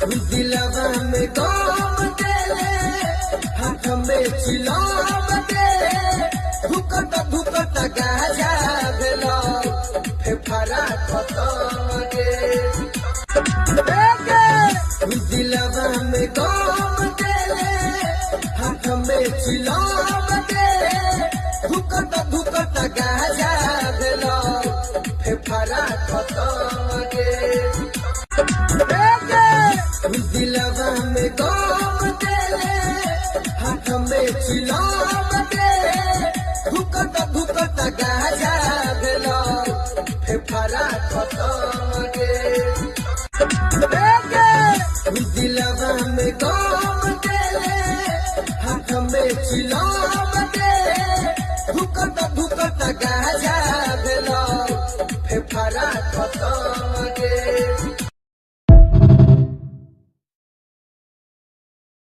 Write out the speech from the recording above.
दिलवा में गम देले हाथ में चिलाम दे धुकट धुकट गाजा भेलो फेफड़ा खत्म गे दिलवा में गम देले हाथ में चिलाम दे धुकट धुकट गाजा भेलो फेफड़ा खत्म गे दिलवा में गम देले हाथ में चिलाम दे धुकट धुकट गाजा भेलो फेफड़ा खत्म गे दिलवा में गम देले हाथ में चिलाम